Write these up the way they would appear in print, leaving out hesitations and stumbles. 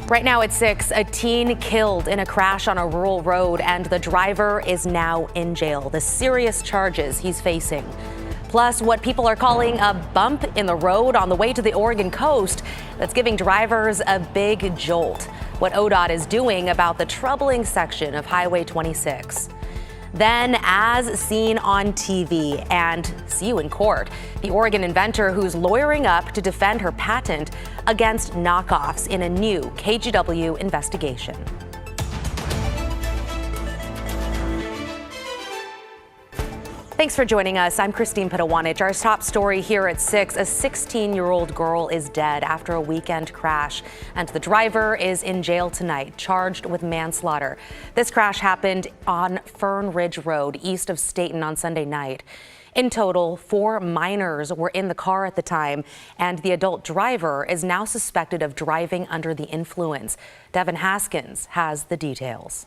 Right now at 6, a teen killed in a crash on a rural road, and the driver is now in jail. The serious charges he's facing. Plus, what people are calling a bump in the road on the way to the Oregon coast that's giving drivers a big jolt. What ODOT is doing about the troubling section of Highway 26. Then, as seen on TV, and see you in court, the Oregon inventor who's lawyering up to defend her patent against knockoffs in a new KGW investigation. Thanks for joining us. I'm Christine Pitawanich. Our top story here at 6, a 16-year-old girl is dead after a weekend crash, and the driver is in jail tonight, charged with manslaughter. This crash happened on Fern Ridge Road, east of Staten, on Sunday night. In total, 4 minors were in the car at the time, and the adult driver is now suspected of driving under the influence. Devin Haskins has the details.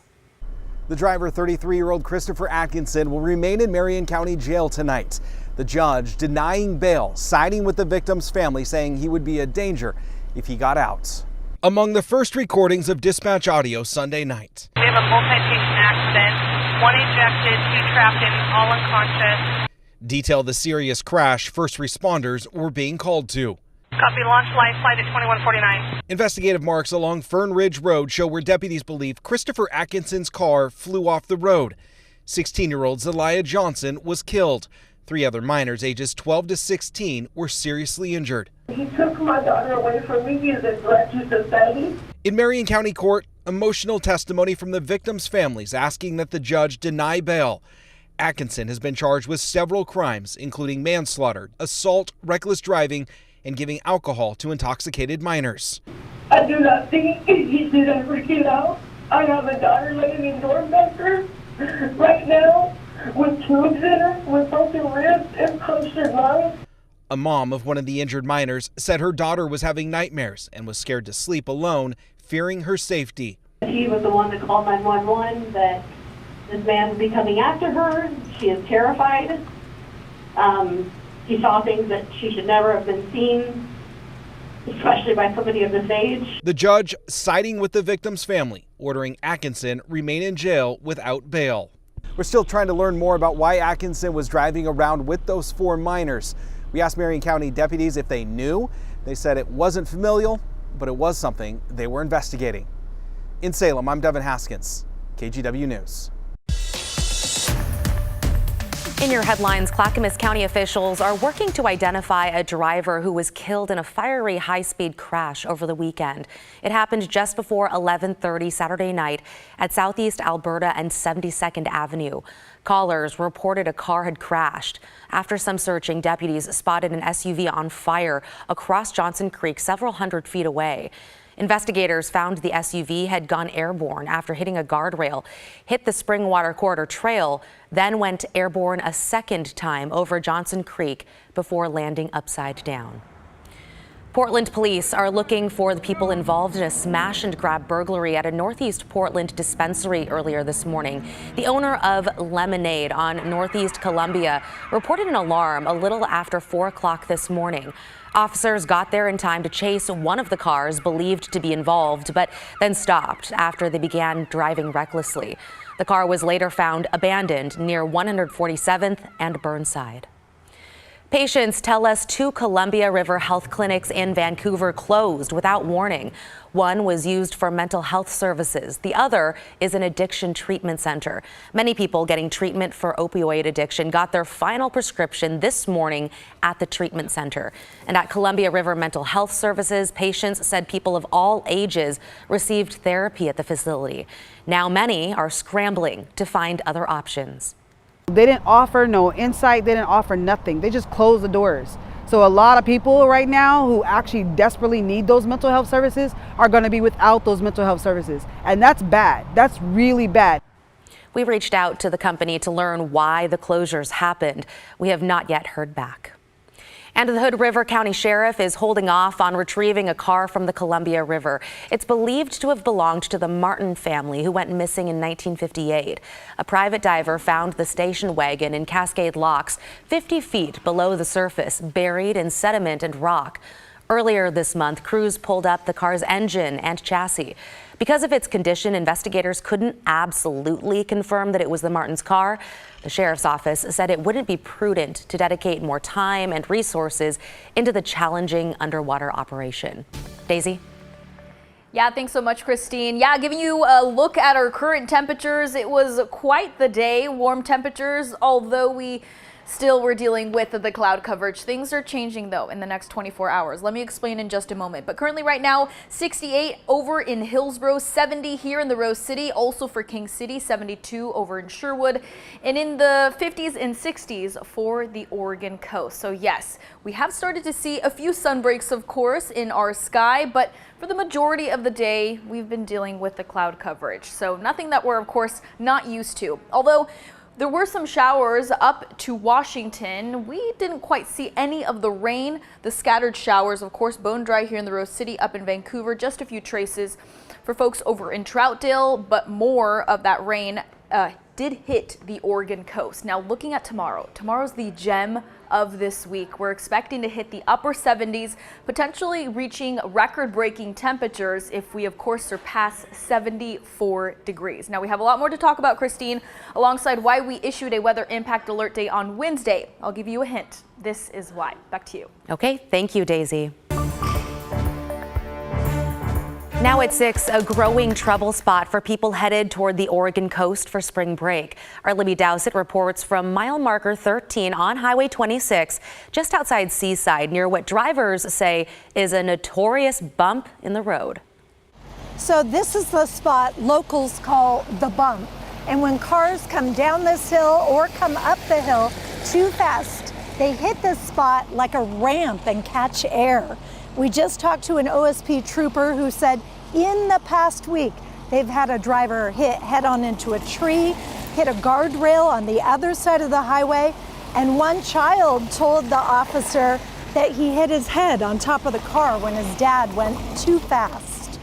The driver, 33-year-old Christopher Atkinson, will remain in Marion County Jail tonight. The judge denying bail, siding with the victim's family, saying he would be a danger if he got out. Among the first recordings of dispatch audio Sunday night. We have a multi-patient accident, 1 ejected, 2 trapped in, all unconscious. Detail the serious crash first responders were being called to. Copy, launch light flight at 2149. Investigative marks along Fern Ridge Road show where deputies believe Christopher Atkinson's car flew off the road. 16-year-old Zelia Johnson was killed. 3 other minors ages 12 to 16 were seriously injured. He took my daughter away from me. He is a threat to society. In Marion County Court, emotional testimony from the victims' families asking that the judge deny bail. Atkinson has been charged with several crimes, including manslaughter, assault, reckless driving, and giving alcohol to intoxicated minors. I do not think he should ever get out. I have a daughter laying in Dornbecker right now with tubes in her, with broken ribs and punctured lungs. A mom of one of the injured minors said her daughter was having nightmares and was scared to sleep alone, fearing her safety. He was the one that called 911 that this man would be coming after her. She is terrified. He saw things that she should never have been seen, especially by somebody of this age. The judge siding with the victim's family, ordering Atkinson remain in jail without bail. We're still trying to learn more about why Atkinson was driving around with those 4 minors. We asked Marion County deputies if they knew. They said it wasn't familial, but it was something they were investigating. In Salem, I'm Devin Haskins, KGW News. In your headlines, Clackamas County officials are working to identify a driver who was killed in a fiery high-speed crash over the weekend. It happened just before 11:30 Saturday night at Southeast Alberta and 72nd Avenue. Callers reported a car had crashed. After some searching, deputies spotted an SUV on fire across Johnson Creek several hundred feet away. Investigators found the SUV had gone airborne after hitting a guardrail, hit the Springwater Corridor Trail, then went airborne a second time over Johnson Creek before landing upside down. Portland police are looking for the people involved in a smash and grab burglary at a Northeast Portland dispensary earlier this morning. The owner of Lemonade on Northeast Columbia reported an alarm a little after 4 o'clock this morning. Officers got there in time to chase one of the cars believed to be involved, but then stopped after they began driving recklessly. The car was later found abandoned near 147th and Burnside. Patients tell us 2 Columbia River health clinics in Vancouver closed without warning. One was used for mental health services. The other is an addiction treatment center. Many people getting treatment for opioid addiction got their final prescription this morning at the treatment center. And at Columbia River Mental Health Services, patients said people of all ages received therapy at the facility. Now many are scrambling to find other options. They didn't offer no insight, they didn't offer nothing. They just closed the doors. So a lot of people right now who actually desperately need those mental health services are going to be without those mental health services. And that's bad. That's really bad. We reached out to the company to learn why the closures happened. We have not yet heard back. And the Hood River County Sheriff is holding off on retrieving a car from the Columbia River. It's believed to have belonged to the Martin family, who went missing in 1958. A private diver found the station wagon in Cascade Locks 50 feet below the surface, buried in sediment and rock. Earlier this month, crews pulled up the car's engine and chassis. Because of its condition, investigators couldn't absolutely confirm that it was the Martins' car. The sheriff's office said it wouldn't be prudent to dedicate more time and resources into the challenging underwater operation. Daisy? Yeah, thanks so much, Christine. Yeah, giving you a look at our current temperatures. It was quite the day, warm temperatures, although we still were dealing with the cloud coverage. Things are changing though in the next 24 hours. Let me explain in just a moment. But currently right now, 68 over in Hillsborough, 70 here in the Rose City, also for King City, 72 over in Sherwood, and in the 50s and 60s for the Oregon coast. So yes, we have started to see a few sunbreaks, of course, in our sky, but for the majority of the day, we've been dealing with the cloud coverage. So nothing that we're, of course, not used to. Although there were some showers up to Washington. We didn't quite see any of the rain. The scattered showers, of course, bone dry here in the Rose City, up in Vancouver. Just a few traces for folks over in Troutdale, but more of that rain did hit the Oregon coast. Now looking at tomorrow's the gem of this week. We're expecting to hit the upper 70s, potentially reaching record-breaking temperatures if we, of course, surpass 74 degrees. Now we have a lot more to talk about, Christine, alongside why we issued a weather impact alert day on Wednesday. I'll give you a hint. This is why. Back to you. Okay, thank you, Daisy. Now at 6, a growing trouble spot for people headed toward the Oregon coast for spring break. Our Libby Dowsett reports from mile marker 13 on Highway 26, just outside Seaside, near what drivers say is a notorious bump in the road. So this is the spot locals call the bump. And when cars come down this hill or come up the hill too fast, they hit this spot like a ramp and catch air. We just talked to an OSP trooper who said in the past week, they've had a driver hit head-on into a tree, hit a guardrail on the other side of the highway, and one child told the officer that he hit his head on top of the car when his dad went too fast.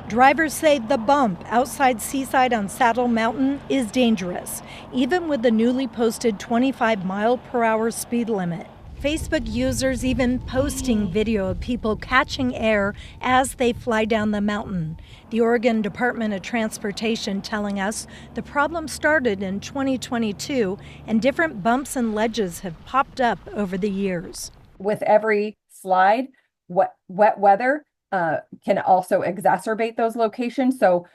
Drivers say the bump outside Seaside on Saddle Mountain is dangerous, even with the newly posted 25-mile-per-hour speed limit. Facebook users even posting video of people catching air as they fly down the mountain. The Oregon Department of Transportation telling us the problem started in 2022 and different bumps and ledges have popped up over the years. With every slide, wet weather can also exacerbate those locations. So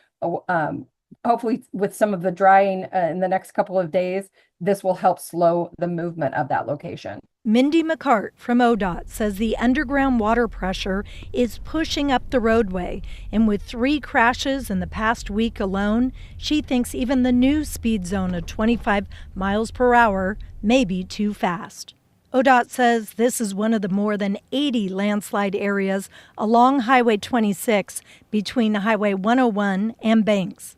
hopefully with some of the drying in the next couple of days, this will help slow the movement of that location. Mindy McCart from ODOT says the underground water pressure is pushing up the roadway, and with 3 crashes in the past week alone, she thinks even the new speed zone of 25 miles per hour may be too fast. ODOT says this is one of the more than 80 landslide areas along Highway 26 between Highway 101 and Banks.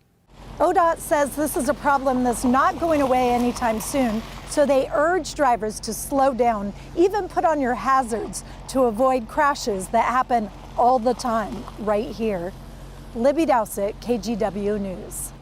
ODOT says this is a problem that's not going away anytime soon, so they urge drivers to slow down, even put on your hazards to avoid crashes that happen all the time right here. Libby Dowsett, KGW News.